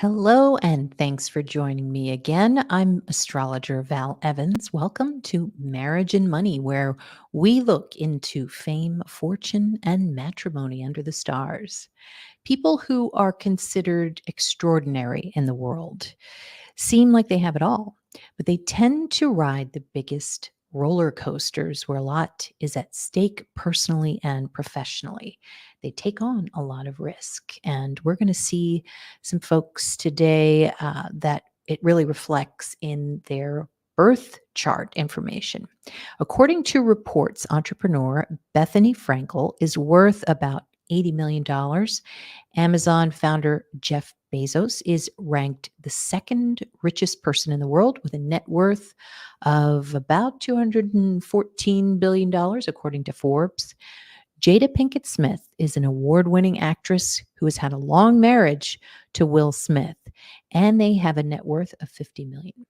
Hello, and thanks for joining me again. I'm Astrologer Val Evans. Welcome to Marriage and Money, where we look into fame, fortune, and matrimony under the stars. People who are considered extraordinary in the world seem like they have it all, but they tend to ride the biggest roller coasters where a lot is at stake personally and professionally. They take on a lot of risk. And we're going to see some folks today that it really reflects in their birth chart information. According to reports, entrepreneur Bethenny Frankel is worth about $80 million. Amazon founder Jeff Bezos is ranked the second richest person in the world with a net worth of about $214 billion, according to Forbes. Jada Pinkett Smith is an award winning actress who has had a long marriage to Will Smith, and they have a net worth of $50 million.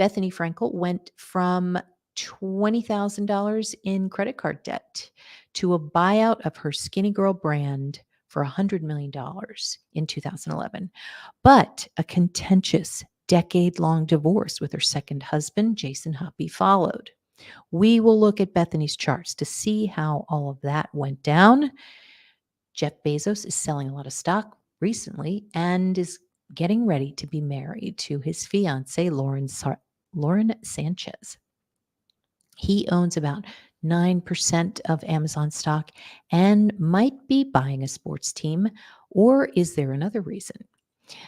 Bethenny Frankel went from $20,000 in credit card debt to a buyout of her Skinny Girl brand for $100 million in 2011, but a contentious decade-long divorce with her second husband, Jason Huppy, followed. We will look at Bethenny's charts to see how all of that went down. Jeff Bezos is selling a lot of stock recently and is getting ready to be married to his fiancée, Lauren Sanchez. He owns about 9% of Amazon stock and might be buying a sports team. Or is there another reason?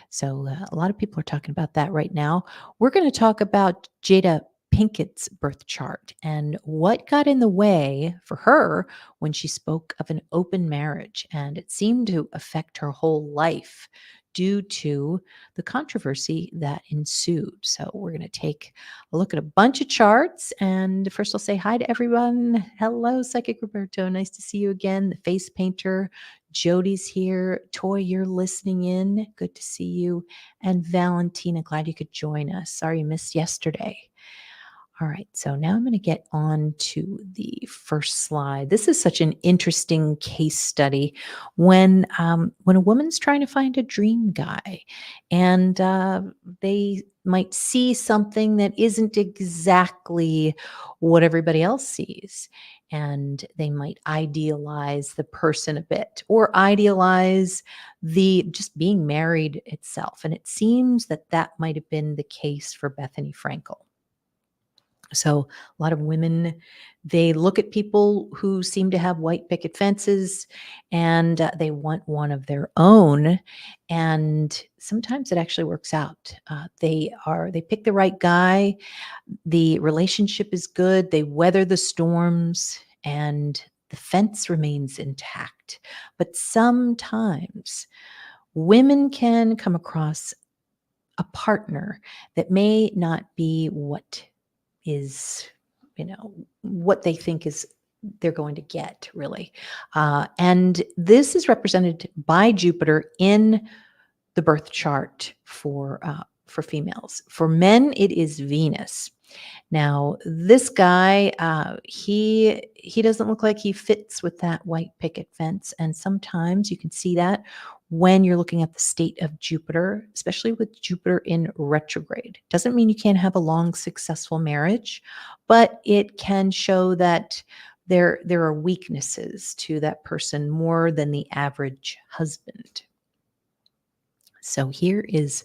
So a lot of people are talking about that right now. We're going to talk about Jada Pinkett's birth chart and what got in the way for her when she spoke of an open marriage. And it seemed to affect her whole life due to the controversy that ensued. So we're going to take a look at a bunch of charts. And first, I'll say hi to everyone. Hello, Psychic Roberto. Nice to see you again. The face painter, Jody's here. Toy, you're listening in. Good to see you. And Valentina, glad you could join us. Sorry you missed yesterday. All right, so now I'm going to get on to the first slide. This is such an interesting case study when a woman's trying to find a dream guy, and they might see something that isn't exactly what everybody else sees, and they might idealize the person a bit, or idealize the just being married itself. And it seems that that might have been the case for Bethenny Frankel. So a lot of women, they look at people who seem to have white picket fences and they want one of their own. And sometimes it actually works out. They pick the right guy. The relationship is good. They weather the storms and the fence remains intact. But sometimes women can come across a partner that may not be what is, what they think is they're going to get, really. And this is represented by Jupiter in the birth chart for females. For men, it is Venus. Now, this guy, he doesn't look like he fits with that white picket fence. And sometimes you can see that when you're looking at the state of Jupiter, especially with Jupiter in retrograde. Doesn't mean you can't have a long, successful marriage, but it can show that there are weaknesses to that person more than the average husband. So here is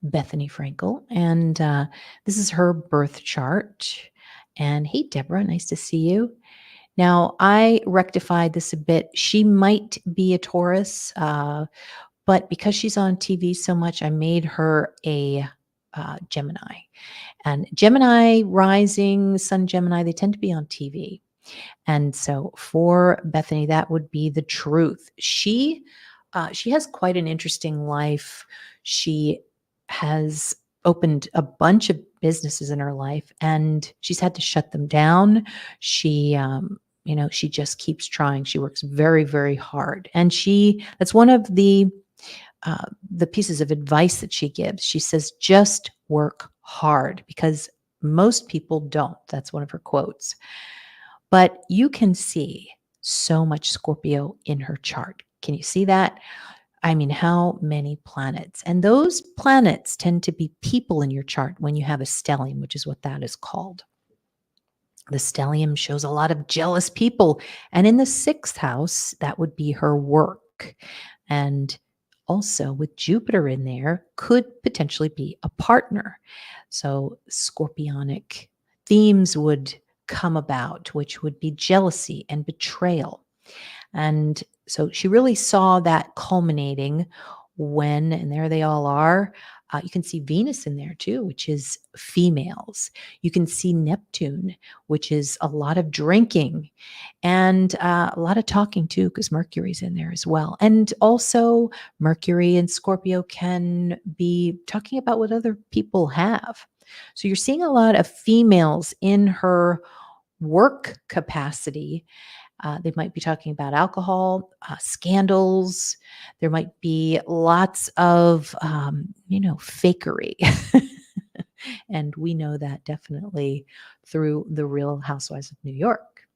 Bethenny Frankel, and this is her birth chart. And hey, Deborah, nice to see you. Now, I rectified this a bit. She might be a Taurus, but because she's on TV so much, I made her a Gemini. And Gemini rising, Sun Gemini, they tend to be on TV. And so for Bethenny, that would be the truth. She has quite an interesting life. She has opened a bunch of businesses in her life, and she's had to shut them down. She just keeps trying. She works very, very hard. And that's one of the pieces of advice that she gives. She says, just work hard, because most people don't. That's one of her quotes. But you can see so much Scorpio in her chart. Can you see that? I mean, how many planets? And those planets tend to be people in your chart when you have a stellium, which is what that is called. The stellium shows a lot of jealous people. And in the sixth house, that would be her work. And also with Jupiter in there, could potentially be a partner. So scorpionic themes would come about, which would be jealousy and betrayal. And so she really saw that culminating when, and there they all are. You can see Venus in there too, which is females. You can see Neptune, which is a lot of drinking and a lot of talking too, because Mercury's in there as well. And also, Mercury in Scorpio can be talking about what other people have. So you're seeing a lot of females in her work capacity. They might be talking about alcohol, scandals. There might be lots of, fakery. And we know that definitely through the Real Housewives of New York.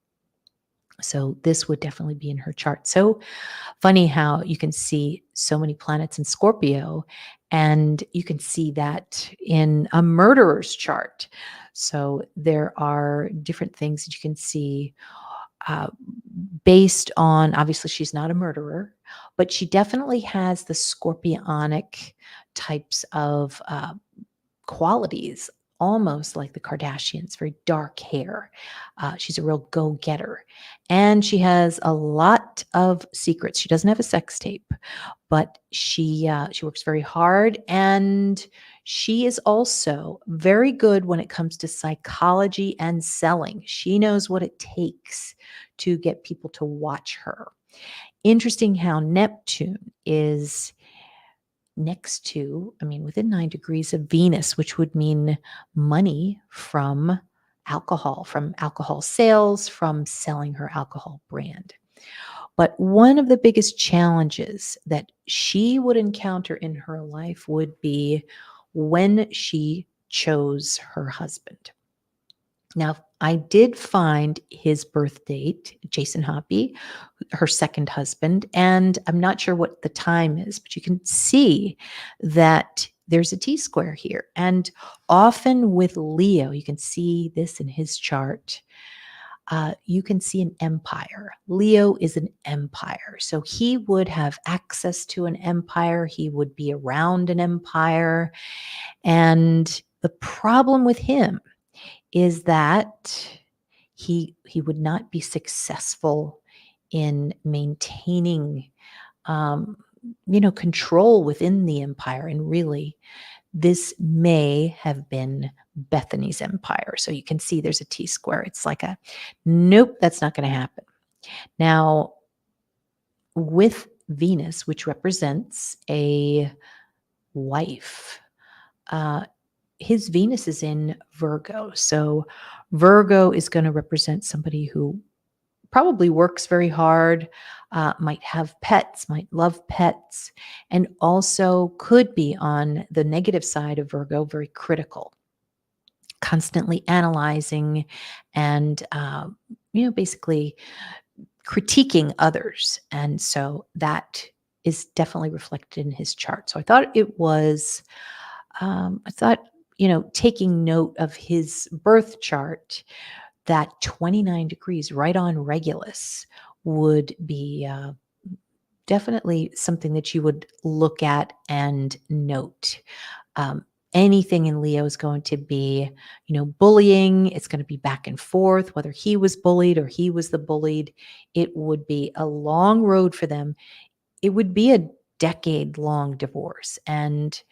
So this would definitely be in her chart. So funny how you can see so many planets in Scorpio, and you can see that in a murderer's chart. So there are different things that you can see uh, based on, obviously, she's not a murderer, but she definitely has the scorpionic types of qualities, almost like the Kardashians, very dark hair. She's a real go getter. And she has a lot of secrets. She doesn't have a sex tape, but she works very hard. And she is also very good when it comes to psychology and selling. She knows what it takes to get people to watch her. Interesting how Neptune is next to, within 9 degrees of Venus, which would mean money from alcohol sales, from selling her alcohol brand. But one of the biggest challenges that she would encounter in her life would be when she chose her husband. Now, I did find his birth date, Jason Hoppy, her second husband, and I'm not sure what the time is, but you can see that there's a T-square here. And often with Leo, you can see this in his chart. You can see an empire. Leo is an empire. So he would have access to an empire. He would be around an empire. And the problem with him is that he would not be successful in maintaining control within the empire. And really, this may have been Bethenny's empire. So you can see there's a T-square. It's like a nope, that's not going to happen. Now, with Venus, which represents a wife, his Venus is in Virgo. So Virgo is going to represent somebody who probably works very hard, might have pets, might love pets, and also could be on the negative side of Virgo, very critical, constantly analyzing and, basically critiquing others. And so that is definitely reflected in his chart. So I thought it was, taking note of his birth chart, that 29 degrees right on Regulus would be definitely something that you would look at and note. Anything in Leo is going to be, bullying. It's going to be back and forth, whether he was bullied or he was the bullied. It would be a long road for them. It would be a decade-long divorce. And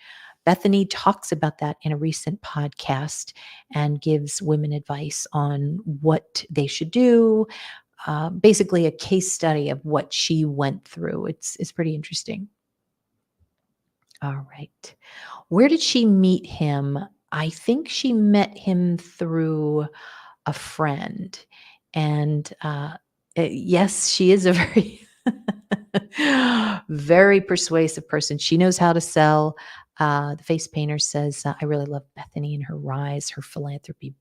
Bethenny talks about that in a recent podcast and gives women advice on what they should do. Basically, a case study of what she went through. It's pretty interesting. All right. Where did she meet him? I think she met him through a friend. And yes, she is a very, very persuasive person. She knows how to sell. The face painter says, I really love Bethenny and her rise, her philanthropy.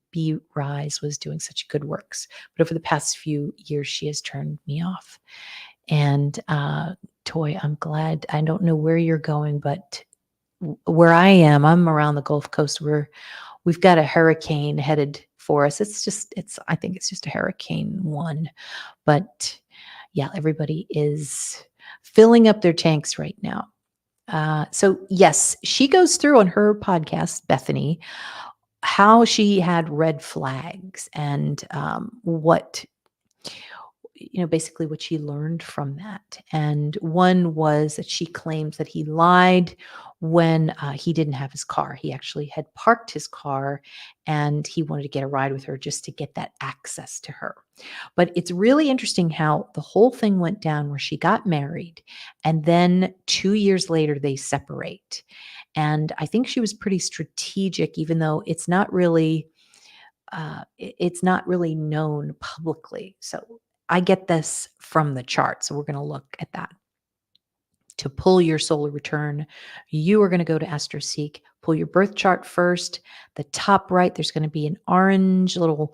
Rise was doing such good works. But over the past few years, she has turned me off. And Toy, I'm glad. I don't know where you're going, but where I am, I'm around the Gulf Coast where we've got a hurricane headed for us. I think it's just a hurricane one, but yeah, everybody is filling up their tanks right now. So yes, she goes through on her podcast, Bethenny, how she had red flags and what basically what she learned from that. And one was that she claims that he lied when he didn't have his car. He actually had parked his car and he wanted to get a ride with her just to get that access to her. But it's really interesting how the whole thing went down where she got married and then 2 years later they separate. And I think she was pretty strategic, even though it's not really known publicly. So I get this from the chart. So we're going to look at that. To pull your solar return, you are going to go to AstroSeek, pull your birth chart first. The top right, there's going to be an orange little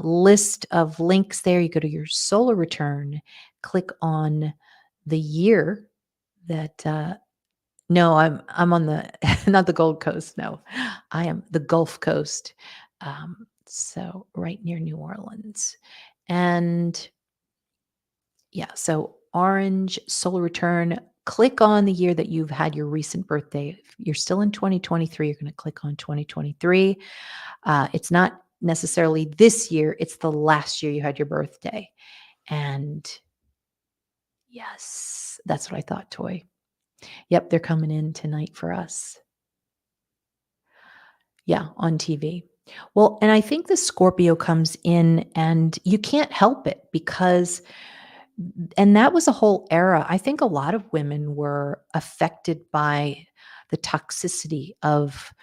list of links there. You go to your solar return, click on the year that no, I'm on the not the Gold Coast. No, I am the Gulf Coast. So right near New Orleans. And yeah, so orange solar return. Click on the year that you've had your recent birthday. If you're still in 2023, you're going to click on 2023. It's not necessarily this year, it's the last year you had your birthday. And yes, that's what I thought, Toy. Yep, they're coming in tonight for us. Yeah, on TV. Well, and I think the Scorpio comes in and you can't help it because and that was a whole era. I think a lot of women were affected by the toxicity of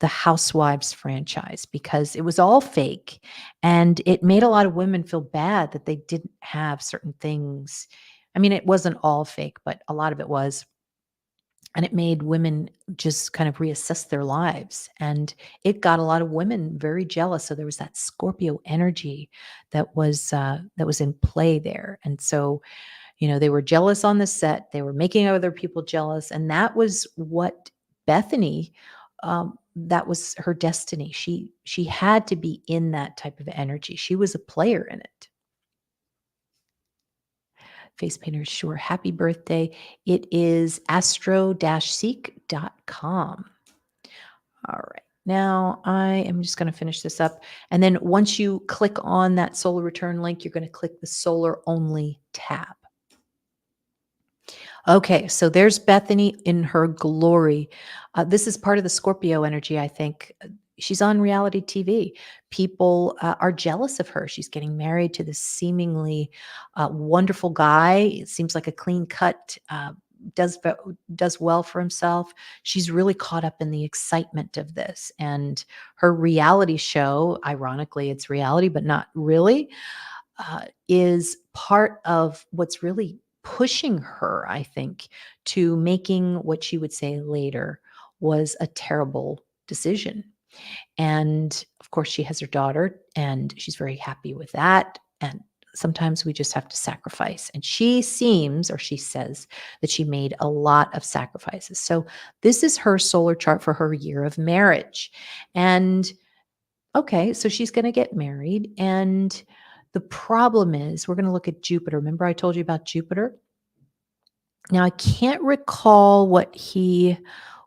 the Housewives franchise because it was all fake and it made a lot of women feel bad that they didn't have certain things. I mean, it wasn't all fake, but a lot of it was. And it made women just kind of reassess their lives. And it got a lot of women very jealous. So there was that Scorpio energy that was in play there. And so, they were jealous on the set. They were making other people jealous. And that was what Bethenny, that was her destiny. She had to be in that type of energy. She was a player in it. Face painters, sure. Happy birthday. It is astro-seek.com. All right. Now I am just going to finish this up. And then once you click on that solar return link, you're going to click the solar only tab. Okay, so there's Bethenny in her glory. This is part of the Scorpio energy, I think. She's on reality TV. People are jealous of her. She's getting married to this seemingly wonderful guy. It seems like a clean cut, does well for himself. She's really caught up in the excitement of this. And her reality show, ironically, it's reality, but not really, is part of what's really pushing her, I think, to making what she would say later was a terrible decision. And of course, she has her daughter, and she's very happy with that. And sometimes we just have to sacrifice. And she says that she made a lot of sacrifices. So this is her solar chart for her year of marriage. And okay, so she's going to get married. And the problem is, we're going to look at Jupiter. Remember, I told you about Jupiter? Now, I can't recall what he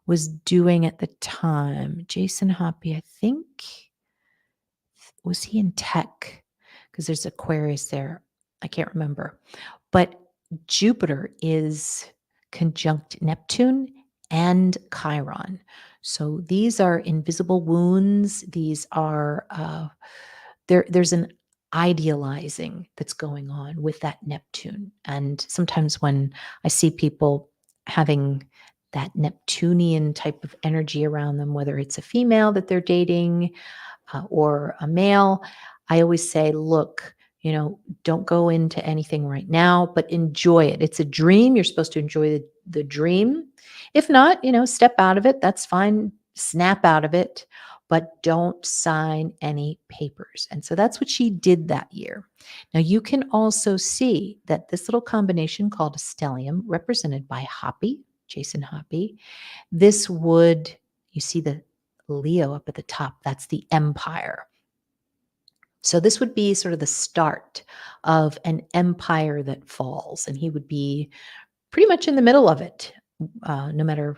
was doing at the time. Jason Hoppy, I think, was he in tech? Because there's Aquarius there. I can't remember. But Jupiter is conjunct Neptune and Chiron. So these are invisible wounds. These are, there's an idealizing that's going on with that Neptune. And sometimes when I see people having that Neptunian type of energy around them, whether it's a female that they're dating or a male, I always say, look, don't go into anything right now, but enjoy it. It's a dream. You're supposed to enjoy the dream. If not, step out of it. That's fine. Snap out of it. but don't sign any papers. And so that's what she did that year. Now you can also see that this little combination called a stellium, represented by Hoppy, Jason Hoppy, this would, you see the Leo up at the top, that's the empire. So this would be sort of the start of an empire that falls, and he would be pretty much in the middle of it. No matter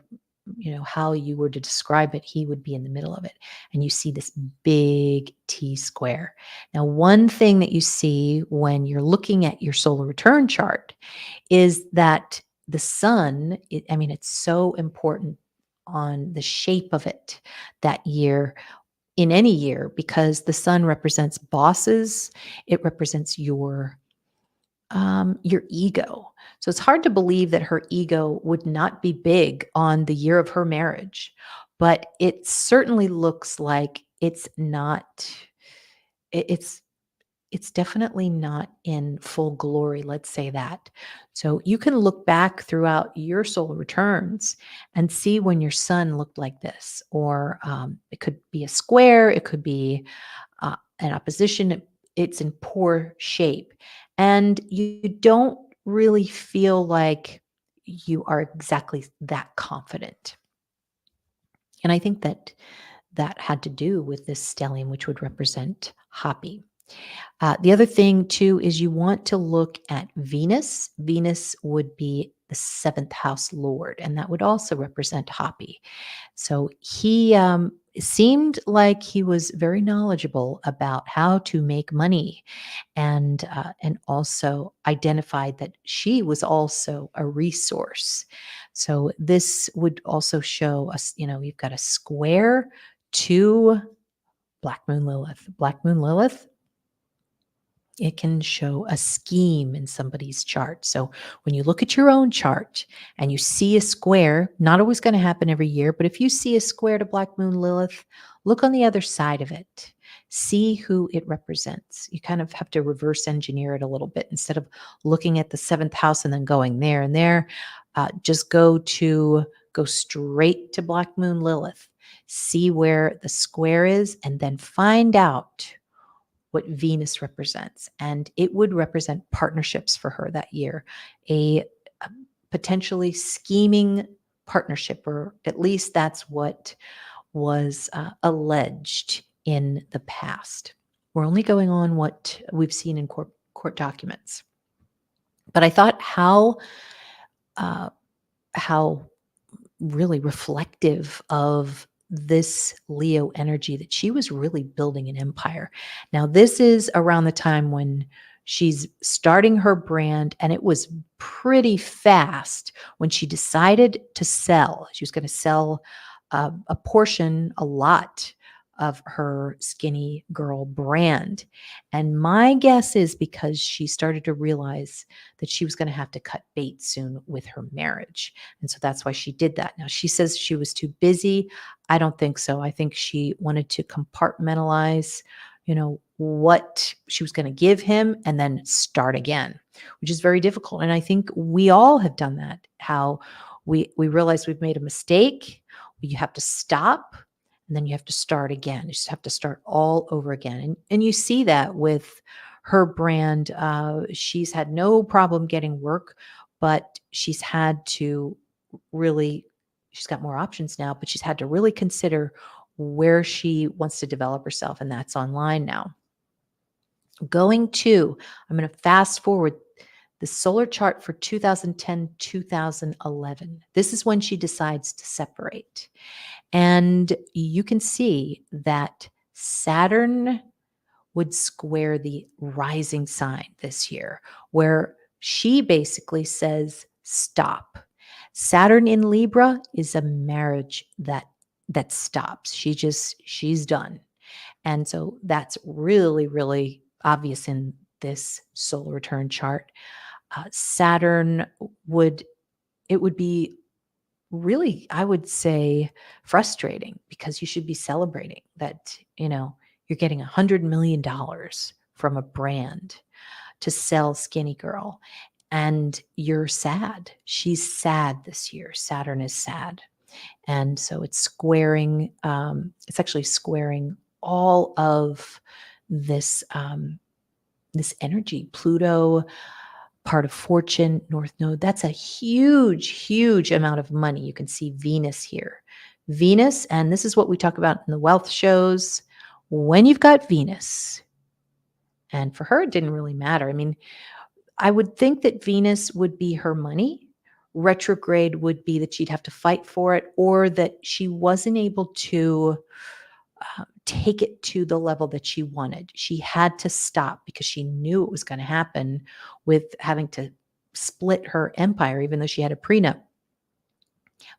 how you were to describe it, he would be in the middle of it. And you see this big T square. Now, one thing that you see when you're looking at your solar return chart is that the sun, it's so important on the shape of it that year, in any year, because the sun represents bosses. It represents your ego. So it's hard to believe that her ego would not be big on the year of her marriage, but it certainly looks like it's not. It's definitely not in full glory. Let's say that. So you can look back throughout your solar returns and see when your sun looked like this, or it could be a square, it could be an opposition. It's in poor shape. And you don't really feel like you are exactly that confident. And I think that that had to do with this stellium, which would represent Hoppy. The other thing, too, is you want to look at Venus. Venus would be the seventh house lord, and that would also represent Hoppy. So he seemed like he was very knowledgeable about how to make money, and also identified that she was also a resource. So this would also show us, you've got a square to Black Moon Lilith. Black Moon Lilith, it can show a scheme in somebody's chart. So when you look at your own chart and you see a square, not always going to happen every year, but if you see a square to Black Moon Lilith, look on the other side of it. See who it represents. You kind of have to reverse engineer it a little bit. Instead of looking at the seventh house and then going there and there, just go straight to Black Moon Lilith. See where the square is, and then find out what Venus represents. And it would represent partnerships for her that year, a potentially scheming partnership, or at least that's what was alleged in the past. We're only going on what we've seen in court documents. But I thought uh, how really reflective of this Leo energy that she was really building an empire. Now, this is around the time when she's starting her brand, and it was pretty fast when she decided to sell. She was going to sell a lot of her Skinny Girl brand. And my guess is because she started to realize that she was going to have to cut bait soon with her marriage. And so that's why she did that. Now, she says she was too busy. I don't think so. I think she wanted to compartmentalize, what she was going to give him and then start again, which is very difficult. And I think we all have done that. How we realize we've made a mistake. You have to stop, and then you have to start again. You just have to start all over again. And you see that with her brand. She's had no problem getting work, but she's got more options now, but she's had to really consider where she wants to develop herself, and that's online now. I'm going to fast forward the solar chart for 2010, 2011. This is when she decides to separate. And you can see that Saturn would square the rising sign this year, where she basically says, stop. Saturn in Libra is a marriage that stops. She's done. And so that's really, really obvious in this solar return chart. Saturn would be really, I would say, frustrating, because you should be celebrating that, you're getting $100 million from a brand to sell Skinny Girl, and you're sad. She's sad this year. Saturn is sad. And so it's actually squaring all of this energy. Pluto, part of fortune, North Node. That's a huge, huge amount of money. You can see Venus here. Venus, and this is what we talk about in the wealth shows. When you've got Venus, and for her, it didn't really matter. I mean, I would think that Venus would be her money. Retrograde would be that she'd have to fight for it, or that she wasn't able to take it to the level that she wanted. She had to stop because she knew it was going to happen with having to split her empire, even though she had a prenup.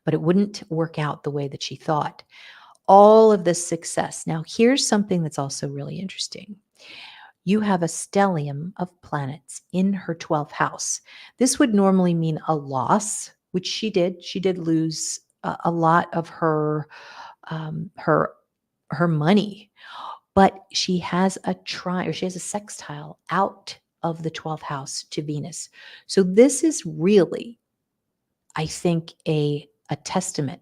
But it wouldn't work out the way that she thought. All of this success. Now, here's something that's also really interesting. You have a stellium of planets in her 12th house. This would normally mean a loss, which she did. She did lose a lot of her money, but she has a she has a sextile out of the 12th house to Venus. So this is really, I think, a testament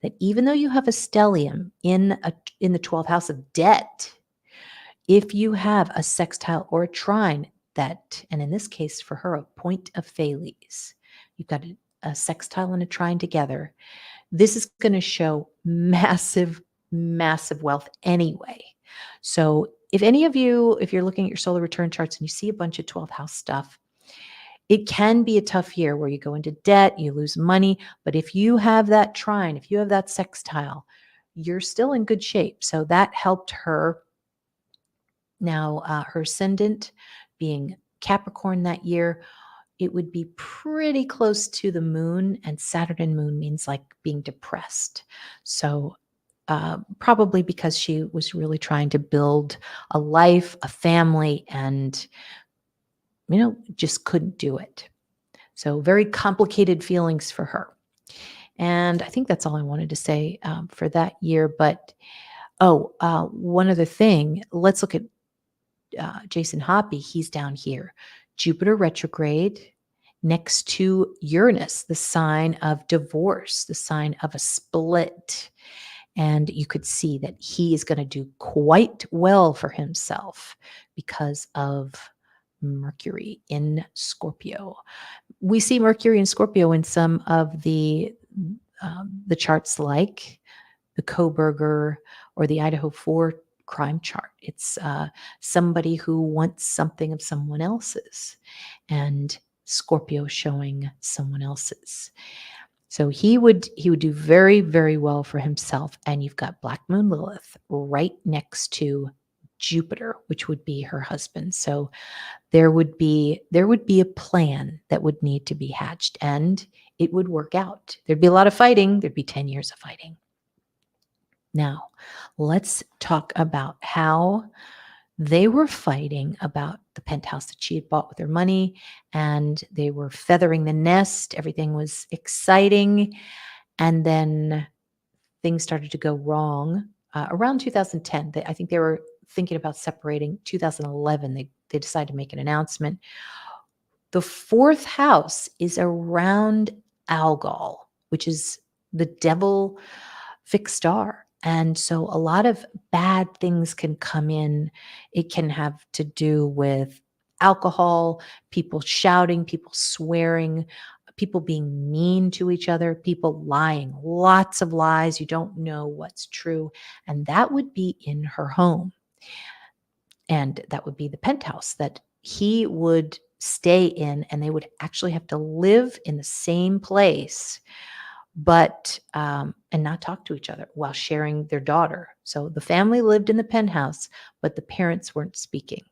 that even though you have a stellium in the 12th house of debt, if you have a sextile or a trine that, and in this case for her, a point of Thales, you've got a sextile and a trine together, this is going to show massive, massive wealth anyway. So if any of you, if you're looking at your solar return charts and you see a bunch of 12th house stuff, it can be a tough year where you go into debt, you lose money. But if you have that trine, if you have that sextile, you're still in good shape. So that helped her. Now, her ascendant being Capricorn that year, it would be pretty close to the moon, and Saturn and moon means like being depressed. So probably because she was really trying to build a life, a family, and just couldn't do it. So very complicated feelings for her. And I think that's all I wanted to say for that year. But one other thing. Let's look at Jason Hoppy. He's down here. Jupiter retrograde next to Uranus, the sign of divorce, the sign of a split. And you could see that he is going to do quite well for himself because of Mercury in Scorpio. We see Mercury in Scorpio in some of the charts, like the Koberger or the Idaho 4 crime chart. It's somebody who wants something of someone else's, and Scorpio showing someone else's. So he would do very, very well for himself. And you've got Black Moon Lilith right next to Jupiter, which would be her husband. So there would be a plan that would need to be hatched, and it would work out. There'd be a lot of fighting. There'd be 10 years of fighting. Now, let's talk about how they were fighting about the penthouse that she had bought with her money, and they were feathering the nest. Everything was exciting. And then things started to go wrong around 2010. I think they were thinking about separating. 2011, they decided to make an announcement. The 4th house is around Algol, which is the devil fixed star. And so a lot of bad things can come in. It can have to do with alcohol, people shouting, people swearing, people being mean to each other, people lying, lots of lies. You don't know what's true. And that would be in her home. And that would be the penthouse that he would stay in, and they would actually have to live in the same place, but and not talk to each other while sharing their daughter. So the family lived in the penthouse, but the parents weren't speaking.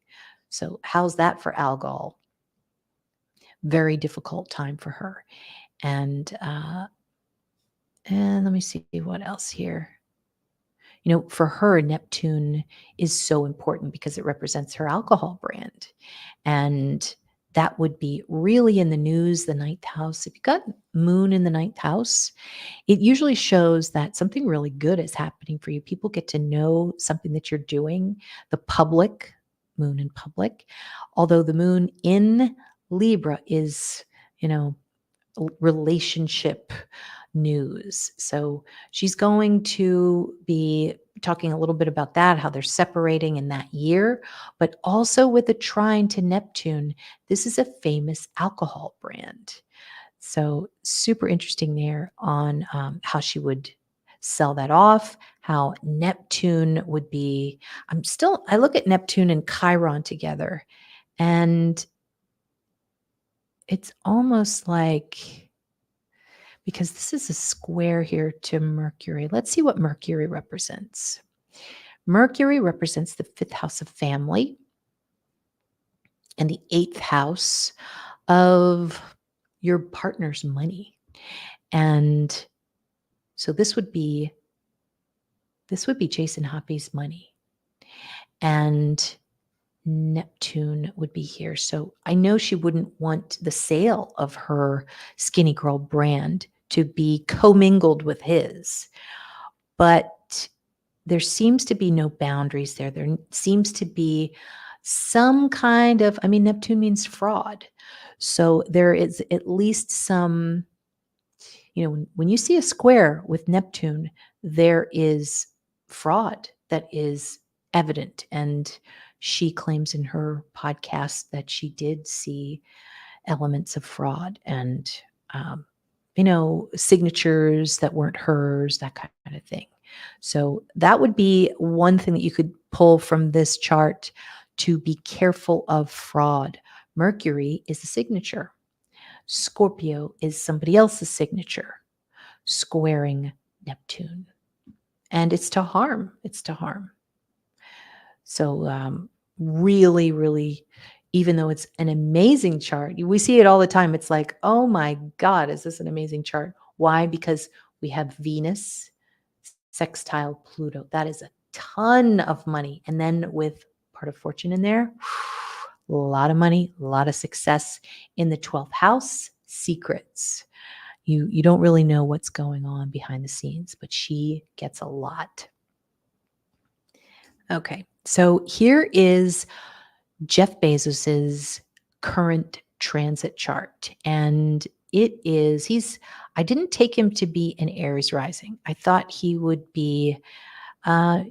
So how's that for Algol? Very difficult time for her. And let me see what else here. For her, Neptune is so important because it represents her alcohol brand. And that would be really in the news, the 9th house. If you've got moon in the 9th house, it usually shows that something really good is happening for you. People get to know something that you're doing. The public, moon in public, although the moon in Libra is, relationship news. So she's going to be talking a little bit about that, how they're separating in that year, but also with a trine to Neptune. This is a famous alcohol brand. So super interesting there on how she would sell that off, how Neptune would be. I look at Neptune and Chiron together, and it's almost like, because this is a square here to Mercury. Let's see what Mercury represents. Mercury represents the fifth house of family and the eighth house of your partner's money. And so this would be Jason Hoppy's money. And Neptune would be here. So I know she wouldn't want the sale of her Skinny Girl brand to be commingled with his. But there seems to be no boundaries there. There seems to be some kind of, Neptune means fraud. So there is at least some, when you see a square with Neptune, there is fraud that is evident. And she claims in her podcast that she did see elements of fraud and, signatures that weren't hers, that kind of thing. So that would be one thing that you could pull from this chart, to be careful of fraud. Mercury is a signature. Scorpio is somebody else's signature, squaring Neptune. And it's to harm. It's to harm. So really, really, even though it's an amazing chart, we see it all the time. It's like, oh my God, is this an amazing chart? Why? Because we have Venus sextile Pluto. That is a ton of money. And then with part of fortune in there, a lot of money, a lot of success in the 12th house, secrets. You don't really know what's going on behind the scenes, but she gets a lot. Okay, so here is Jeff Bezos's current transit chart. And I didn't take him to be an Aries rising. I thought he would be,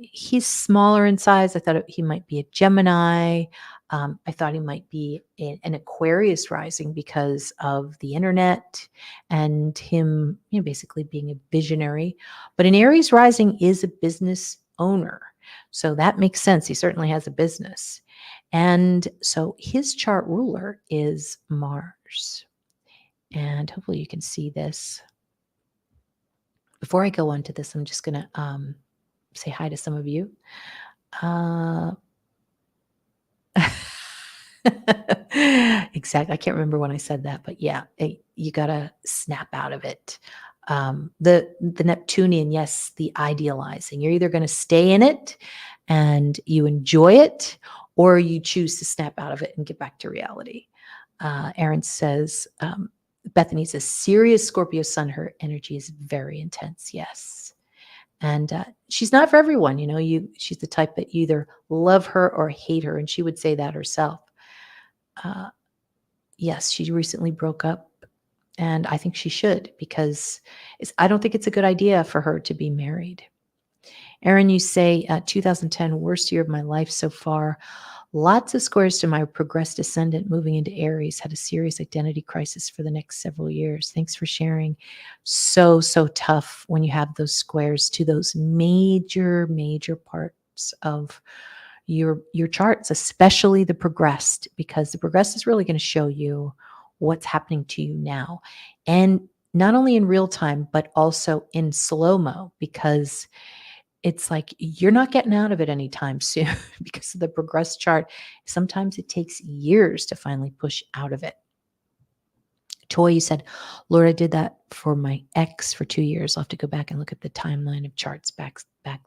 he's smaller in size. I thought he might be a Gemini. I thought he might be an Aquarius rising because of the internet and him, basically being a visionary. But an Aries rising is a business owner. So that makes sense. He certainly has a business. And so his chart ruler is Mars. And hopefully you can see this. Before I go on to this, I'm just going to say hi to some of you. Exactly. I can't remember when I said that, but yeah, you got to snap out of it. The Neptunian, yes, the idealizing. You're either going to stay in it and you enjoy it, or you choose to snap out of it and get back to reality. Aaron says, Bethenny's a serious Scorpio sun. Her energy is very intense. Yes. And she's not for everyone. She's the type that you either love her or hate her. And she would say that herself. Yes, she recently broke up. And I think she should, because I don't think it's a good idea for her to be married. Aaron, you say 2010, worst year of my life so far. Lots of squares to my progressed ascendant moving into Aries. Had a serious identity crisis for the next several years. Thanks for sharing. So tough when you have those squares to those major parts of your charts, especially the progressed, because the progressed is really going to show you what's happening to you now. And not only in real time, but also in slow-mo, because it's like you're not getting out of it anytime soon because of the progressed chart. Sometimes it takes years to finally push out of it. Toy, you said, Lord, I did that for my ex for 2 years. I'll have to go back and look at the timeline of charts back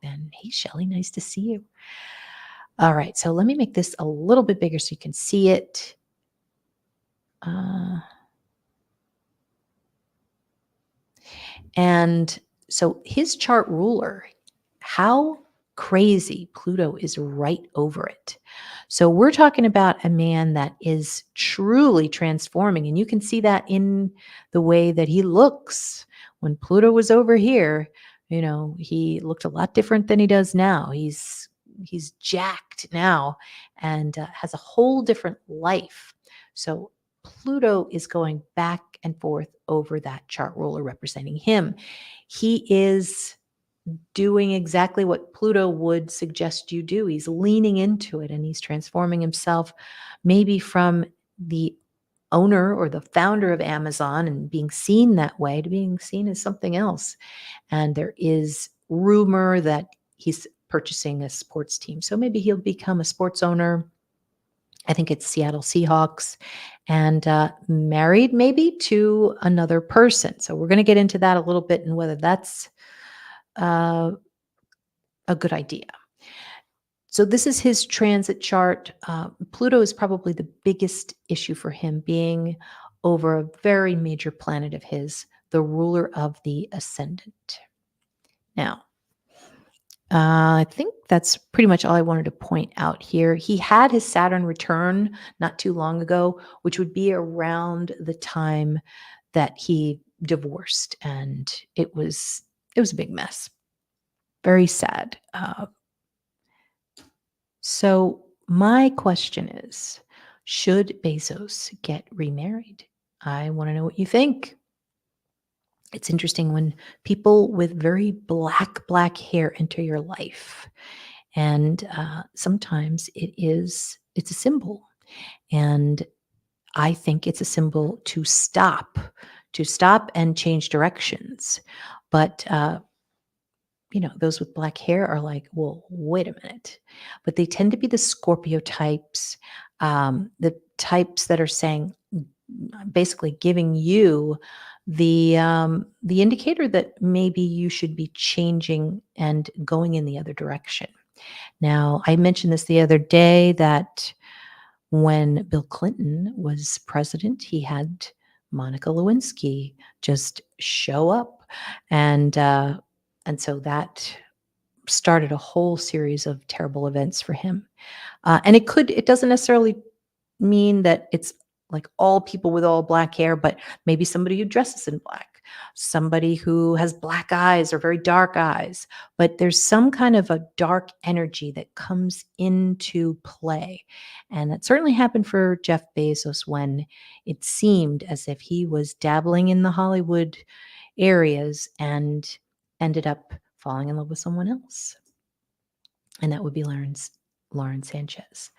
then. Hey, Shelly, nice to see you. All right, so let me make this a little bit bigger so you can see it. And so his chart ruler, how crazy Pluto is right over it. So we're talking about a man that is truly transforming. And you can see that in the way that he looks when Pluto was over here, he looked a lot different than he does now. He's jacked now and has a whole different life. So Pluto is going back and forth over that chart ruler representing him. He is doing exactly what Pluto would suggest you do. He's leaning into it and he's transforming himself maybe from the owner or the founder of Amazon and being seen that way to being seen as something else. And there is rumor that he's purchasing a sports team. So maybe he'll become a sports owner. I think it's Seattle Seahawks, and married maybe to another person. So we're going to get into that a little bit and whether that's uh, a good idea. So this is his transit chart. Pluto is probably the biggest issue for him, being over a very major planet of his, the ruler of the ascendant. Now, I think that's pretty much all I wanted to point out here. He had his Saturn return not too long ago, which would be around the time that he divorced, and it was a big mess. Very sad. So my question is, should Bezos get remarried? I want to know what you think. It's interesting when people with very black hair enter your life, and sometimes it's a symbol, and I think it's a symbol to stop and change directions. But those with black hair are like, well, wait a minute. But they tend to be the Scorpio types, the types that are saying, basically giving you the indicator that maybe you should be changing and going in the other direction. Now, I mentioned this the other day that when Bill Clinton was president, he had Monica Lewinsky just show up, and so that started a whole series of terrible events for him. And it doesn't necessarily mean that it's like all people with all black hair, but maybe somebody who dresses in black, somebody who has black eyes or very dark eyes. But there's some kind of a dark energy that comes into play. And that certainly happened for Jeff Bezos when it seemed as if he was dabbling in the Hollywood areas and ended up falling in love with someone else. And that would be Lauren Sanchez.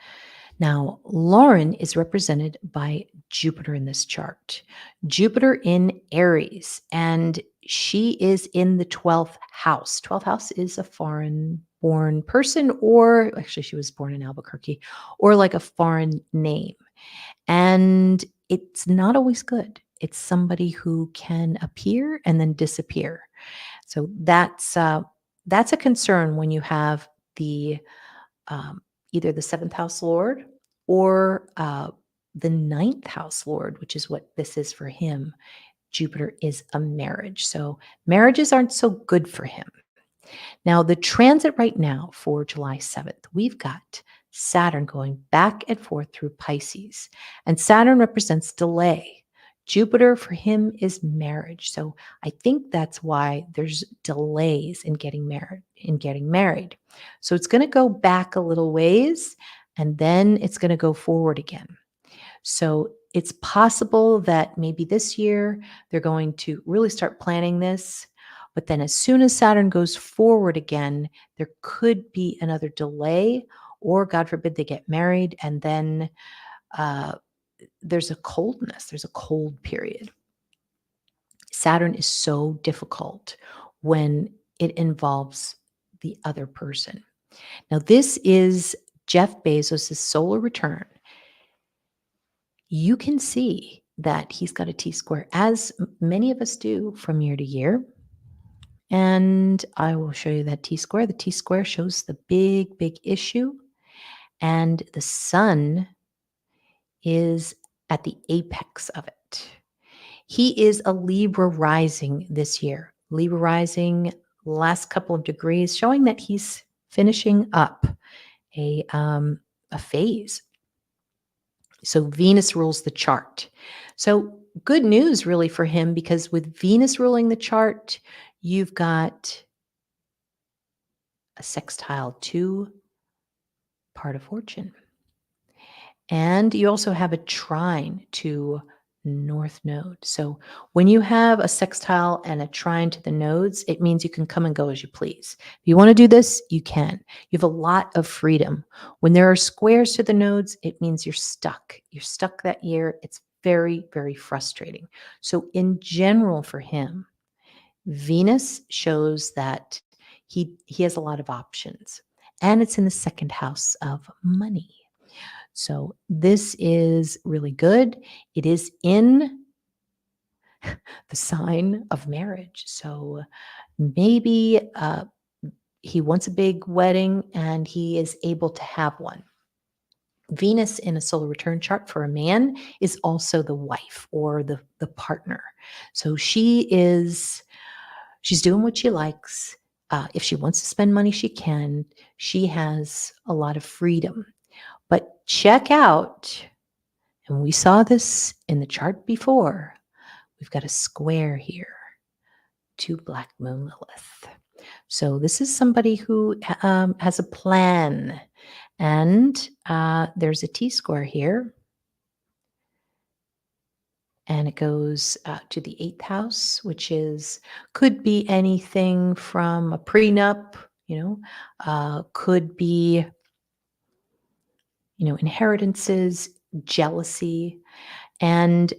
Now, Lauren is represented by Jupiter in this chart. Jupiter in Aries, and she is in the 12th house. 12th house is a foreign born person, or actually, she was born in Albuquerque, or like a foreign name. And it's not always good. It's somebody who can appear and then disappear. So that's a concern when you have the either the seventh house lord or the ninth house lord, which is what this is for him. Jupiter is a marriage. So marriages aren't so good for him. Now, the transit right now for July 7th, we've got Saturn going back and forth through Pisces, and Saturn represents delay. Jupiter for him is marriage. So I think that's why there's delays in getting married. So it's going to go back a little ways and then it's going to go forward again. So it's possible that maybe this year they're going to really start planning this. But then as soon as Saturn goes forward again, there could be another delay, or God forbid they get married and then there's a coldness, there's a cold period. Saturn is so difficult when it involves the other person. Now, this is Jeff Bezos' solar return. You can see that he's got a T-square, as many of us do from year to year. And I will show you that T-square. The T-square shows the big issue. And the sun is at the apex of it. He is a Libra rising this year. Libra rising, last couple of degrees, showing that he's finishing up a phase. So Venus rules the chart. So good news really for him because with Venus ruling the chart, you've got a sextile to part of fortune. And you also have a trine to North Node. So when you have a sextile and a trine to the nodes, it means you can come and go as you please. If you want to do this, you can. You have a lot of freedom. When there are squares to the nodes, it means you're stuck. You're stuck that year. It's very, very frustrating. So in general for him, Venus shows that he has a lot of options. And it's in the second house of money. So this is really good. It is in the sign of marriage. So maybe he wants a big wedding and he is able to have one. Venus in a solar return chart for a man is also the wife or the partner. So she's doing what she likes. If she wants to spend money, she can. She has a lot of freedom. But check out, and we saw this in the chart before, we've got a square here to Black Moon Lilith. So this is somebody who has a plan. And there's a T-square here. And it goes to the 8th house, which could be anything from a prenup, could be, inheritances, jealousy. And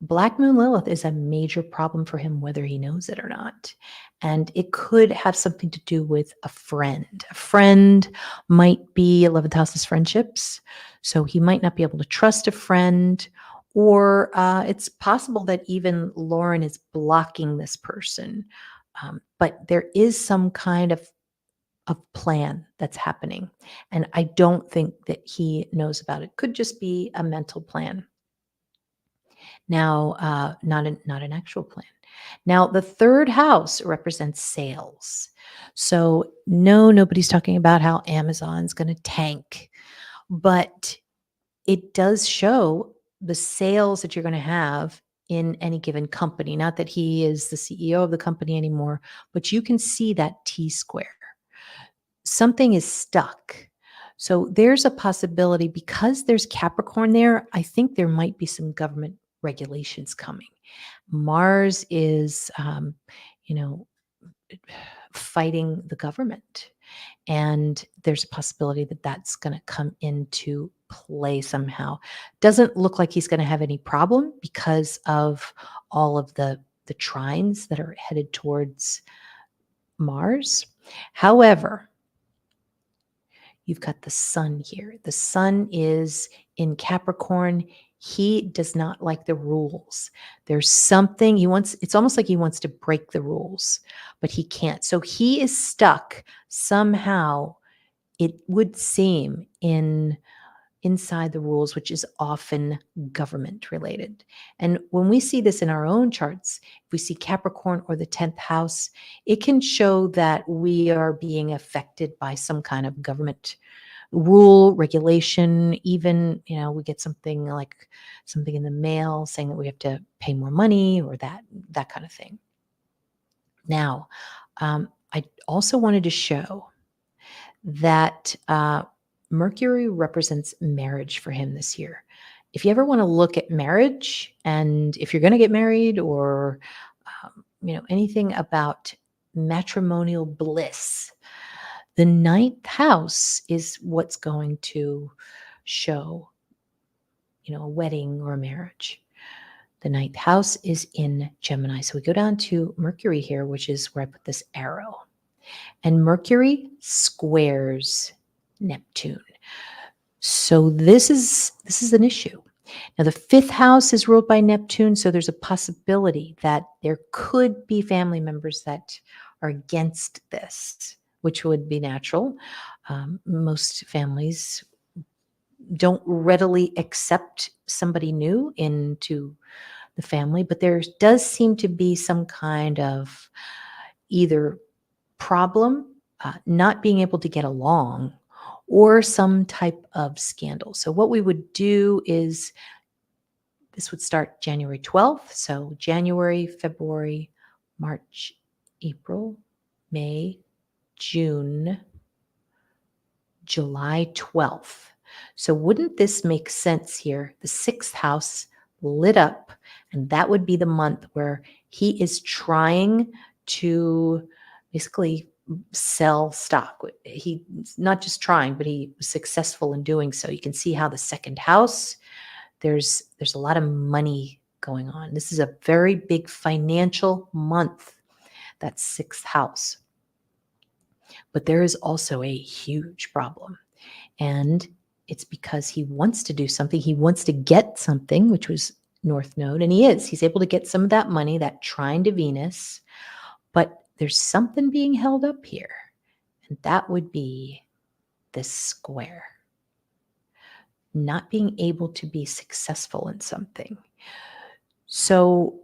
Black Moon Lilith is a major problem for him, whether he knows it or not. And it could have something to do with a friend. A friend might be 11th house is friendships. So he might not be able to trust a friend, or it's possible that even Lauren is blocking this person. But there is some kind of plan that's happening. And I don't think that he knows about it. Could just be a mental plan. Now, not an actual plan. Now, the 3rd house represents sales. So no, nobody's talking about how Amazon's going to tank, but it does show the sales that you're going to have in any given company. Not that he is the CEO of the company anymore, but you can see that T-square. Something is stuck. So there's a possibility because there's Capricorn there. I think there might be some government regulations coming. Mars is, fighting the government. And there's a possibility that that's going to come into play somehow. Doesn't look like he's going to have any problem because of all of the trines that are headed towards Mars. However, you've got the sun here. The sun is in Capricorn. He does not like the rules. There's something it's almost like he wants to break the rules, but he can't. So he is stuck somehow, it would seem, inside the rules, which is often government related. And when we see this in our own charts, if we see Capricorn or the 10th house, it can show that we are being affected by some kind of government rule, regulation. Even, we get something in the mail saying that we have to pay more money or that kind of thing. Now, I also wanted to show that Mercury represents marriage for him this year. If you ever want to look at marriage, and if you're going to get married, or anything about matrimonial bliss, the 9th house is what's going to show, a wedding or a marriage. The 9th house is in Gemini. So we go down to Mercury here, which is where I put this arrow. And Mercury squares Neptune. So this is an issue. Now, the 5th house is ruled by Neptune, so there's a possibility that there could be family members that are against this, which would be natural. Most families don't readily accept somebody new into the family, but there does seem to be some kind of either problem, not being able to get along, or some type of scandal. So what we would do is This would start January 12th. So January, February, March, April, May, June, July 12th. So wouldn't this make sense here? The sixth house lit up, and that would be the month where he is trying to basically sell stock. He's not just trying, but he was successful in doing so. You can see how the second house, there's a lot of money going on. This is a very big financial month, that sixth house. But there is also a huge problem. And it's because he wants to do something. He wants to get something, which was North Node. And he's able to get some of that money, that trine to Venus. But there's something being held up here. And that would be this square. Not being able to be successful in something. So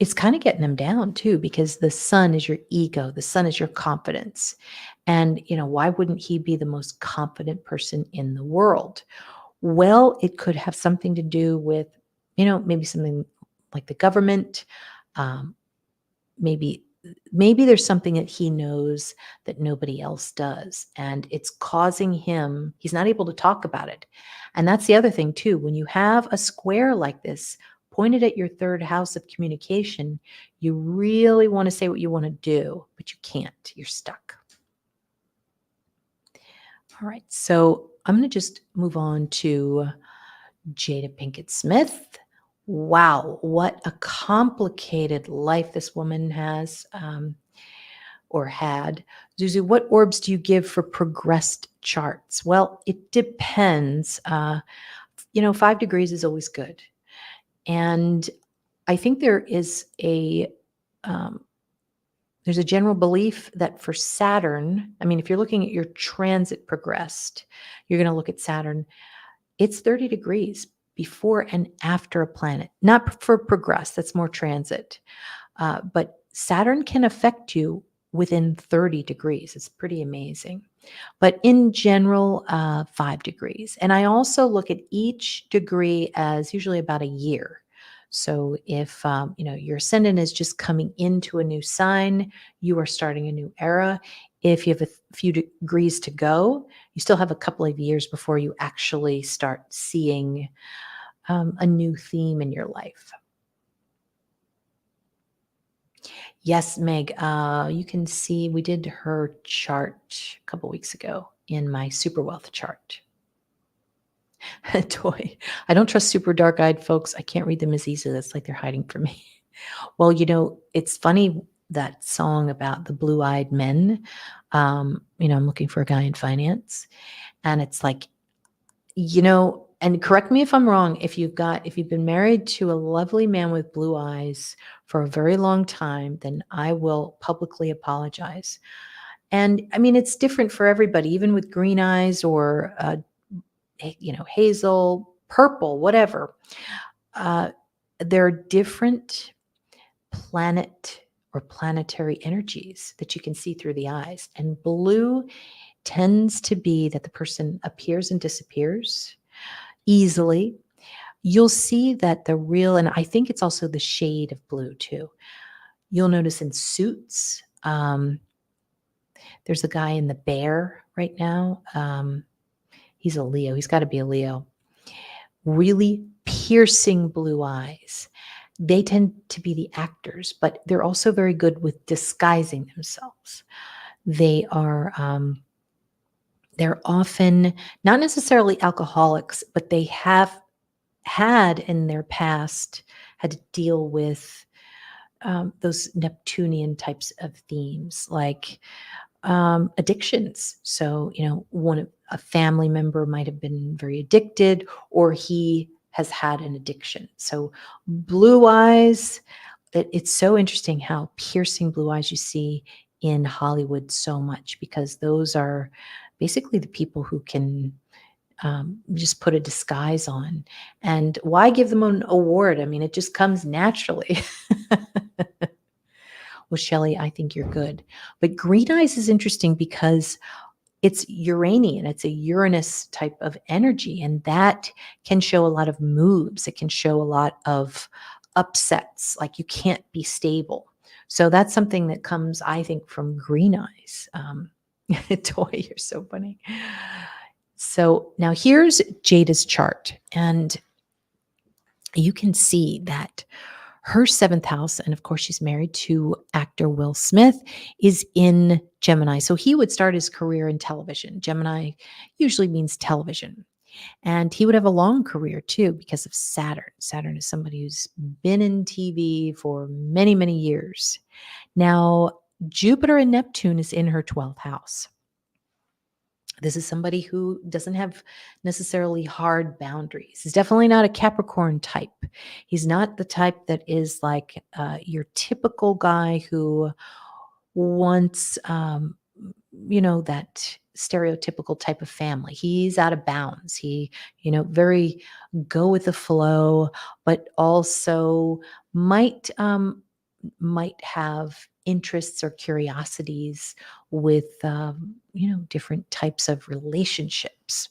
it's kind of getting him down too, because the sun is your ego. The sun is your confidence. And, why wouldn't he be the most confident person in the world? Well, it could have something to do with, maybe something like the government. Maybe there's something that he knows that nobody else does. And it's causing him, he's not able to talk about it. And that's the other thing too. When you have a square like this pointed at your third house of communication, you really want to say what you want to do, but you can't. You're stuck. All right. So I'm going to just move on to Jada Pinkett Smith. Wow, what a complicated life this woman has or had. Zuzu, what orbs do you give for progressed charts? Well, it depends. 5 degrees is always good. And I think there's a general belief that for Saturn, if you're looking at your transit progressed, you're going to look at Saturn. It's 30 degrees before and after a planet, not for progress, that's more transit. But Saturn can affect you within 30 degrees. It's pretty amazing. But in general, 5 degrees. And I also look at each degree as usually about a year. So if your ascendant is just coming into a new sign, you are starting a new era. If you have a few degrees to go, you still have a couple of years before you actually start seeing a new theme in your life. Yes, Meg, you can see we did her chart a couple weeks ago in my Super Wealth chart. Toy. I don't trust super dark-eyed folks. I can't read them as easily. It's like they're hiding from me. Well, it's funny, that song about the blue-eyed men. I'm looking for a guy in finance. And it's like, and correct me if I'm wrong, if you've been married to a lovely man with blue eyes for a very long time, then I will publicly apologize. And it's different for everybody, even with green eyes or, hazel, purple, whatever. There are different planet or planetary energies that you can see through the eyes. And blue tends to be that the person appears and disappears easily. You'll see that and I think it's also the shade of blue too. You'll notice in suits, there's a guy in the Bear right now. He's a Leo. He's got to be a Leo. Really piercing blue eyes. They tend to be the actors, but they're also very good with disguising themselves. They are, they're often not necessarily alcoholics, but they have had in their past had to deal with those Neptunian types of themes, like addictions. So, a family member might have been very addicted, or he has had an addiction. So blue eyes, it's so interesting how piercing blue eyes you see in Hollywood so much, because those are basically the people who can just put a disguise on. And why give them an award? It just comes naturally. Well, Shelley, I think you're good. But green eyes is interesting because it's Uranian, it's a Uranus type of energy, and that can show a lot of moves. It can show a lot of upsets, like you can't be stable. So that's something that comes, I think, from green eyes. Toy, you're so funny. So now here's Jada's chart, and you can see that her seventh house, and of course, she's married to actor Will Smith, is in Gemini. So he would start his career in television. Gemini usually means television. And he would have a long career too because of Saturn. Saturn is somebody who's been in TV for many, many years. Now, Jupiter and Neptune is in her 12th house. This is somebody who doesn't have necessarily hard boundaries. He's definitely not a Capricorn type. He's not the type that is like your typical guy who wants, that stereotypical type of family. He's out of bounds. He, very go with the flow, but also might might have interests or curiosities with different types of relationships.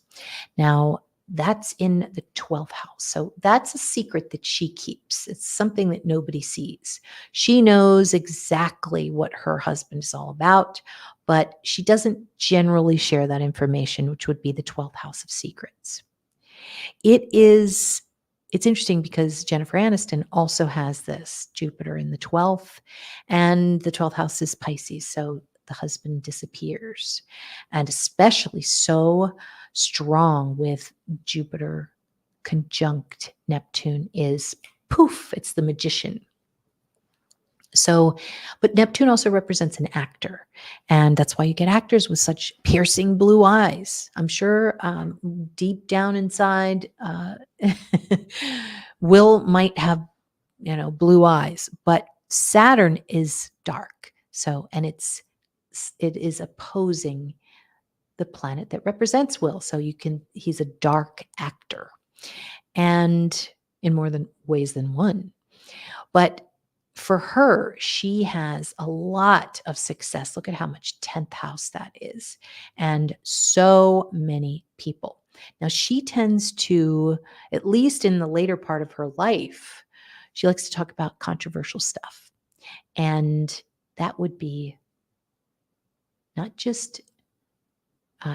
Now, that's in the 12th house. So that's a secret that she keeps. It's something that nobody sees. She knows exactly what her husband is all about, but she doesn't generally share that information, which would be the 12th house of secrets. It's interesting because Jennifer Aniston also has this Jupiter in the 12th, and the 12th house is Pisces. So the husband disappears, and especially so strong with Jupiter conjunct Neptune is poof, it's the magician. So, but Neptune also represents an actor. And that's why you get actors with such piercing blue eyes. I'm sure deep down inside, Will might have, blue eyes, but Saturn is dark. So, and it is opposing the planet that represents Will. So he's a dark actor, and in more than ways than one. But for her, she has a lot of success. Look at how much 10th house that is, and so many people. Now, she tends to, at least in the later part of her life, she likes to talk about controversial stuff. And that would be not just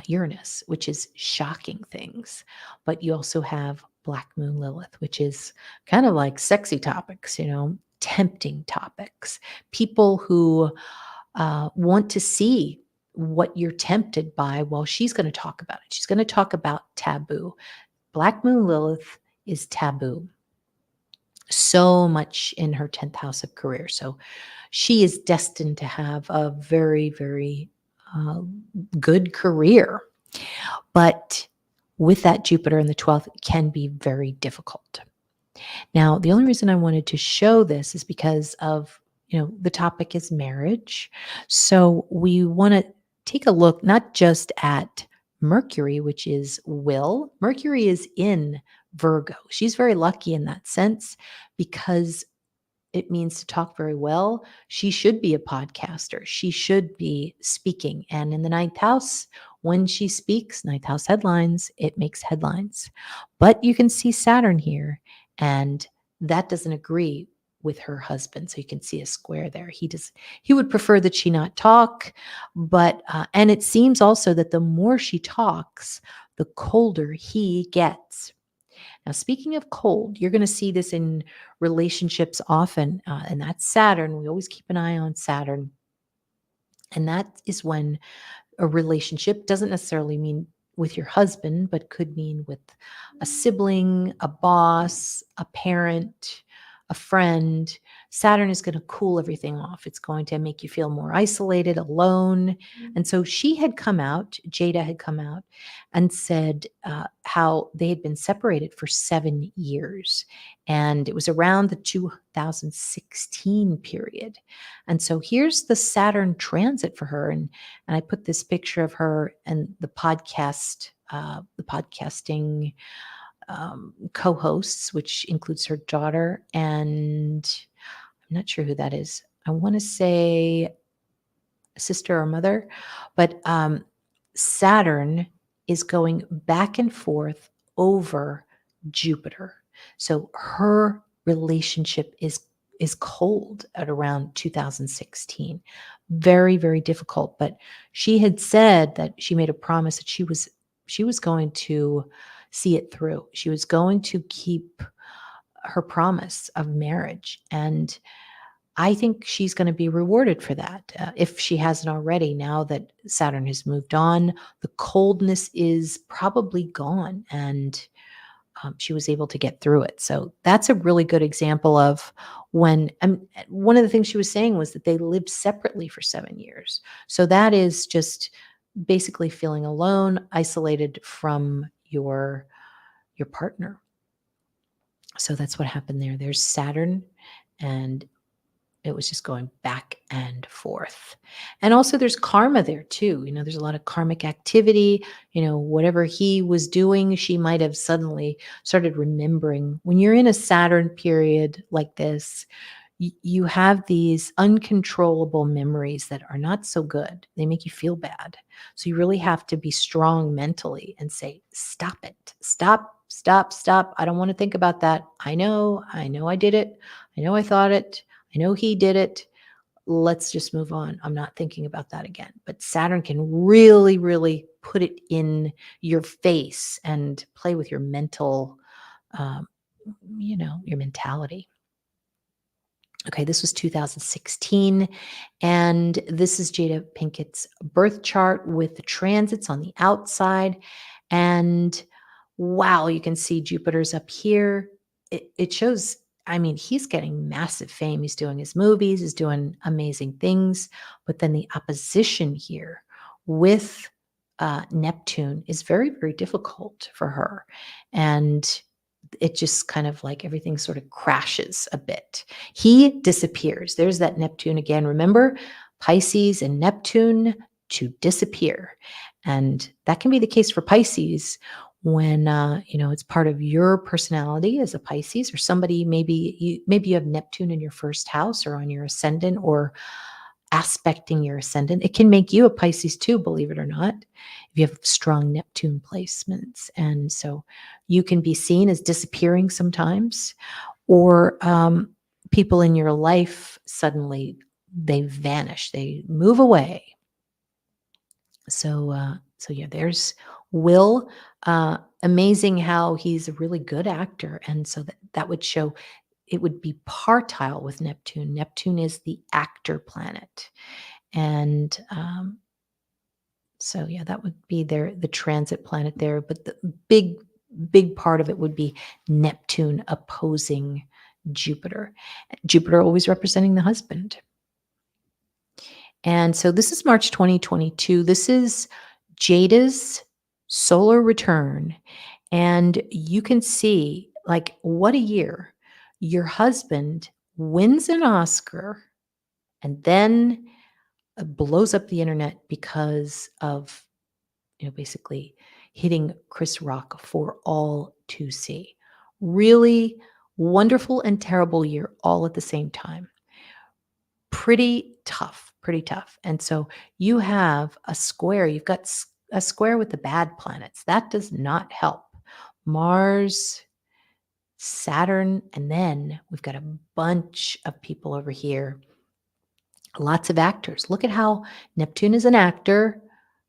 Uranus, which is shocking things, but you also have Black Moon Lilith, which is kind of like sexy topics, tempting topics. People who want to see what you're tempted by. Well, she's going to talk about it. She's going to talk about taboo. Black Moon Lilith is taboo. So much in her 10th house of career. So she is destined to have a very, very good career. But with that Jupiter in the 12th, it can be very difficult. Now, the only reason I wanted to show this is because of, the topic is marriage. So we want to take a look not just at Mercury, which is Will. Mercury is in Virgo. She's very lucky in that sense because it means to talk very well. She should be a podcaster. She should be speaking. And in the ninth house, when she speaks, ninth house headlines, it makes headlines. But you can see Saturn here, and that doesn't agree with her husband. So you can see a square there. He would prefer that she not talk, but and it seems also that the more she talks, the colder he gets. Now, speaking of cold, you're going to see this in relationships often, and that's Saturn. We always keep an eye on Saturn. And that is when a relationship doesn't necessarily mean with your husband, but could mean with a sibling, a boss, a parent, a friend. Saturn is going to cool everything off. It's going to make you feel more isolated, alone. And so Jada had come out and said how they had been separated for 7 years. And it was around the 2016 period. And so here's the Saturn transit for her. And I put this picture of her and the podcasting co-hosts, which includes her daughter, and I'm not sure who that is. I want to say sister or mother, but Saturn is going back and forth over Jupiter. So her relationship is cold at around 2016. Very, very difficult. But she had said that she made a promise that she was going to see it through. She was going to keep her promise of marriage. And I think she's going to be rewarded for that if she hasn't already. Now that Saturn has moved on, the coldness is probably gone, and she was able to get through it. So that's a really good example of when one of the things she was saying was that they lived separately for 7 years. So that is just basically feeling alone, isolated from your partner. So that's what happened there. There's Saturn, and it was just going back and forth. And also there's karma there too. There's a lot of karmic activity. Whatever he was doing, she might have suddenly started remembering. When you're in a Saturn period like this, you have these uncontrollable memories that are not so good. They make you feel bad. So you really have to be strong mentally and say, stop it. Stop, stop, stop. I don't want to think about that. I know I did it. I know I thought it. I know he did it. Let's just move on. I'm not thinking about that again. But Saturn can really, really put it in your face and play with your mental, your mentality. Okay, this was 2016, and this is Jada Pinkett's birth chart with the transits on the outside. And wow, you can see Jupiter's up here. It shows, he's getting massive fame. He's doing his movies, he's doing amazing things. But then the opposition here with Neptune is very, very difficult for her. And it just kind of like everything sort of crashes a bit. He disappears. There's that Neptune again. Remember, Pisces and Neptune to disappear. And that can be the case for Pisces when it's part of your personality as a Pisces, or somebody, maybe you have Neptune in your first house or on your ascendant or aspecting your ascendant. It can make you a Pisces too, believe it or not, if you have strong Neptune placements. And so you can be seen as disappearing sometimes, or people in your life suddenly they vanish, they move away. So yeah, there's Will. Amazing how he's a really good actor, and so that would show. It would be partile with Neptune. Neptune is the actor planet. And so, yeah, that would be the transit planet there. But the big part of it would be Neptune opposing Jupiter. Jupiter always representing the husband. And so this is March 2022. This is Jada's solar return. And you can see, like, what a year. Your husband wins an Oscar and then blows up the internet because of, basically hitting Chris Rock for all to see. Really wonderful and terrible year all at the same time. Pretty tough, pretty tough. And so you have a square. You've got a square with the bad planets. That does not help. Mars, Saturn, and then we've got a bunch of people over here. Lots of actors. Look at how Neptune is an actor,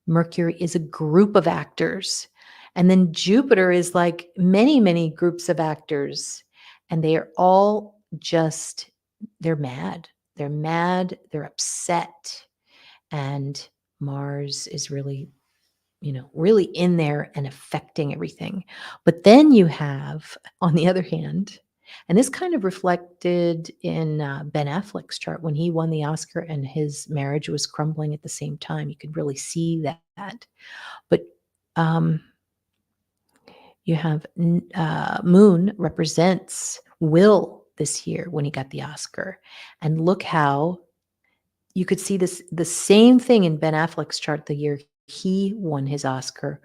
Mercury is a group of actors, and then Jupiter is like many, many groups of actors, and they are all just, they're mad. They're mad, they're upset, and Mars is really really in there and affecting everything. But then you have, on the other hand, and this kind of reflected in Ben Affleck's chart when he won the Oscar and his marriage was crumbling at the same time. You could really see that. But you have Moon represents Will this year when he got the Oscar. And look how you could see the same thing in Ben Affleck's chart the year he won his Oscar.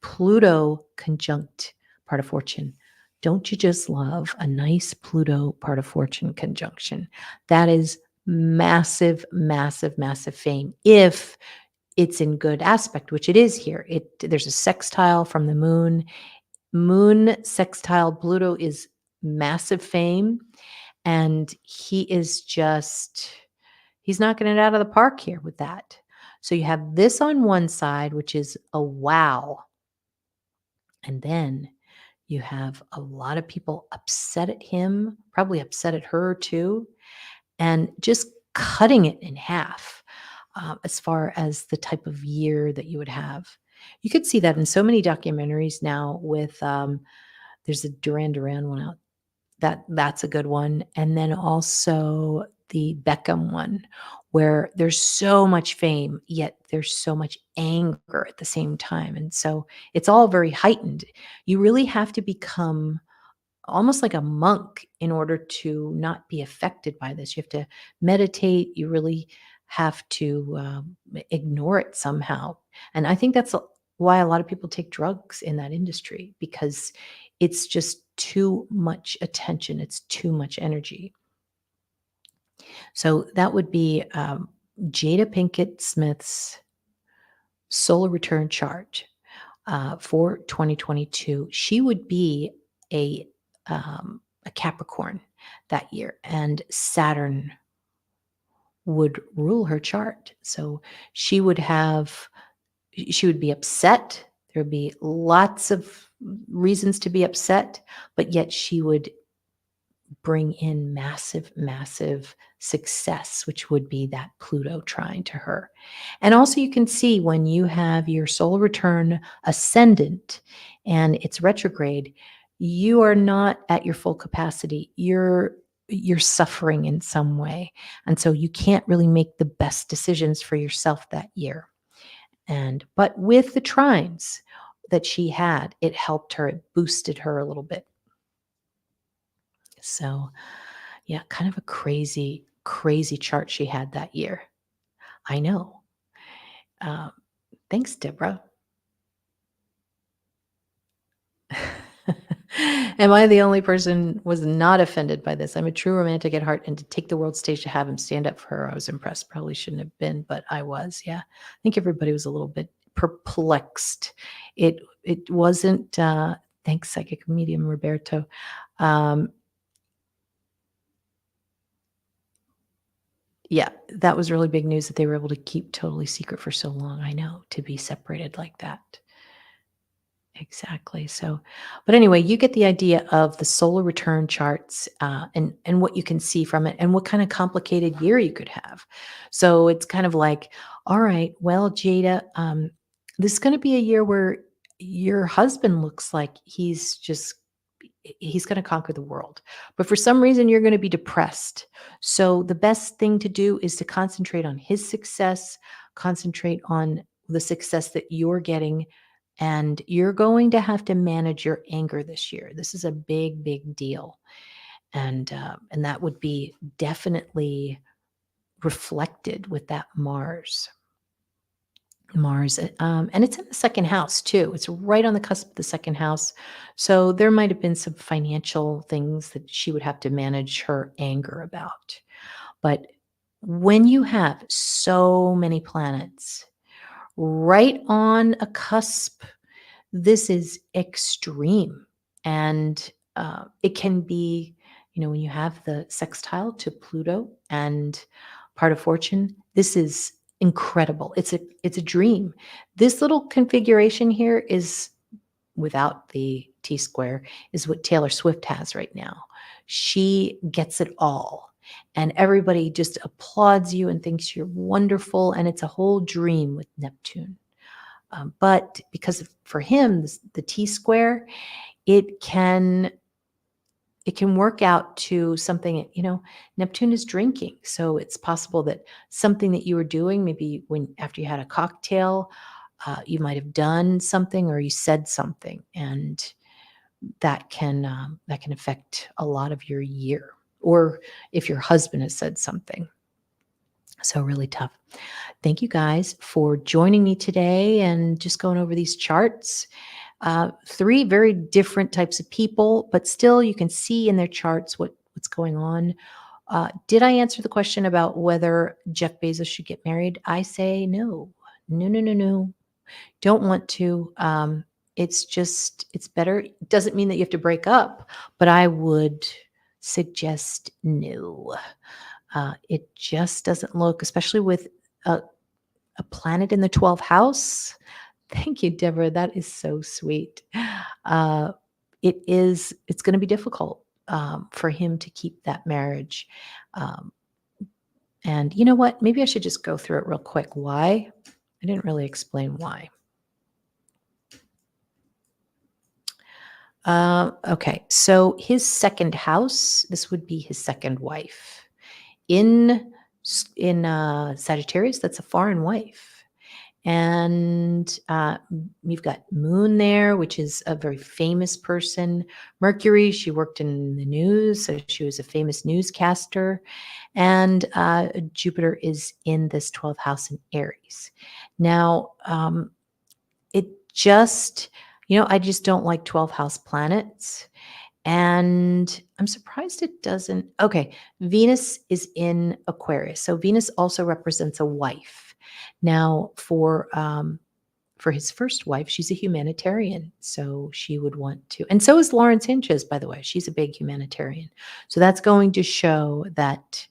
Pluto conjunct part of fortune. Don't you just love a nice Pluto part of fortune conjunction? That is massive, massive, massive fame if it's in good aspect, which it is here. There's a sextile from the moon. Moon sextile Pluto is massive fame, and he's knocking it out of the park here with that. So you have this on one side, which is a wow. And then you have a lot of people upset at him, probably upset at her too, and just cutting it in half as far as the type of year that you would have. You could see that in so many documentaries now with there's a Duran Duran one out. That's a good one. And then also the Beckham one, where there's so much fame, yet there's so much anger at the same time. And so it's all very heightened. You really have to become almost like a monk in order to not be affected by this. You have to meditate. You really have to ignore it somehow. And I think why a lot of people take drugs in that industry, because it's just too much attention. It's too much energy. So that would be Jada Pinkett Smith's solar return chart for 2022. She would be a a Capricorn that year, and Saturn would rule her chart. So she would be upset. There would be lots of reasons to be upset, but yet she would bring in massive, massive success, which would be that Pluto trine to her. And also, you can see when you have your solar return ascendant and it's retrograde, you are not at your full capacity. You're suffering in some way. And so you can't really make the best decisions for yourself that year. But with the trines that she had, it helped her, it boosted her a little bit. So yeah, kind of a crazy, crazy chart she had that year. I know. Um, Thanks, Deborah. Am I the only person was not offended by this? I'm a true romantic at heart, and to take the world stage to have him stand up for her, I was impressed. Probably shouldn't have been, but I was. Yeah, I think everybody was a little bit perplexed. It wasn't. Thanks, psychic medium Roberto. Um, Yeah, that was really big news that they were able to keep totally secret for so long. I know, to be separated like that. Exactly. So, but anyway, you get the idea of the solar return charts and what you can see from it, and what kind of complicated year you could have. So it's kind of like, all right, well, Jada, this is going to be a year where your husband looks like he's going to conquer the world. But for some reason, you're going to be depressed. So the best thing to do is to concentrate on his success, concentrate on the success that you're getting. And you're going to have to manage your anger this year. This is a big, big deal. And that would be definitely reflected with that Mars. And it's in the second house too. It's right on the cusp of the second house. So there might have been some financial things that she would have to manage her anger about. But when you have so many planets right on a cusp, this is extreme. And it can be, when you have the sextile to Pluto and part of fortune, this is incredible. It's a dream. This little configuration here is, without the T square, is what Taylor Swift has right now. She gets it all. And everybody just applauds you and thinks you're wonderful. And it's a whole dream with Neptune. But because for him, the T square, it can work out to something. Neptune is drinking, so it's possible that something that you were doing, maybe after you had a cocktail, you might have done something or you said something, and that can affect a lot of your year. Or if your husband has said something. So really tough. Thank you guys for joining me today and just going over these charts. Three very different types of people, but still you can see in their charts what's going on. Did I answer the question about whether Jeff Bezos should get married? I say no. No, no, no, no. Don't want to. It's better. It doesn't mean that you have to break up, but I would suggest no. It just doesn't look, especially with a, a planet in the 12th house. Thank you, Deborah. That is so sweet. Uh, it's going to be difficult for him to keep that marriage. Um, and you know what? Maybe I should just go through it real quick. Why? I didn't really explain why. Okay, so his second house, this would be his second wife. In Sagittarius, that's a foreign wife. And you've got Moon there, which is a very famous person. Mercury, she worked in the news, so she was a famous newscaster. And Jupiter is in this 12th house in Aries. Now, it just, I just don't like 12 house planets. And I'm surprised it doesn't. Okay, Venus is in Aquarius. So Venus also represents a wife. Now, for his first wife, she's a humanitarian. So she would want to, and so is Lawrence Sanchez, by the way. She's a big humanitarian. So that's going to show that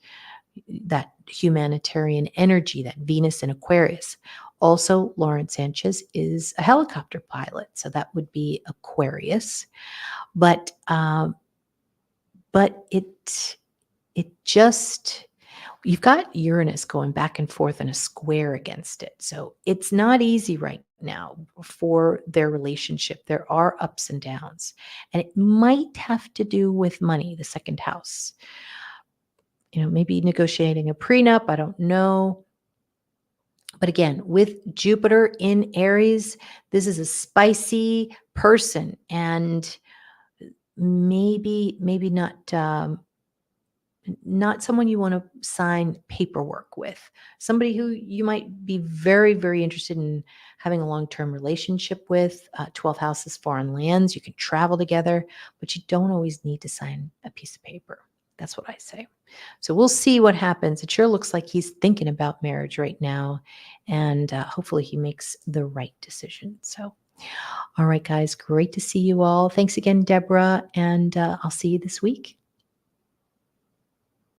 humanitarian energy, that Venus in Aquarius. Also, Lawrence Sanchez is a helicopter pilot, so that would be Aquarius. But it just, you've got Uranus going back and forth in a square against it, so it's not easy right now for their relationship. There are ups and downs, and it might have to do with money, the second house. Maybe negotiating a prenup, I don't know. But again, with Jupiter in Aries, this is a spicy person, and maybe not someone you want to sign paperwork with. Somebody who you might be very, very interested in having a long-term relationship with. 12th house is foreign lands. You can travel together, but you don't always need to sign a piece of paper. That's what I say. So we'll see what happens. It sure looks like he's thinking about marriage right now, and hopefully he makes the right decision. So, all right, guys, great to see you all. Thanks again, Deborah, and I'll see you this week.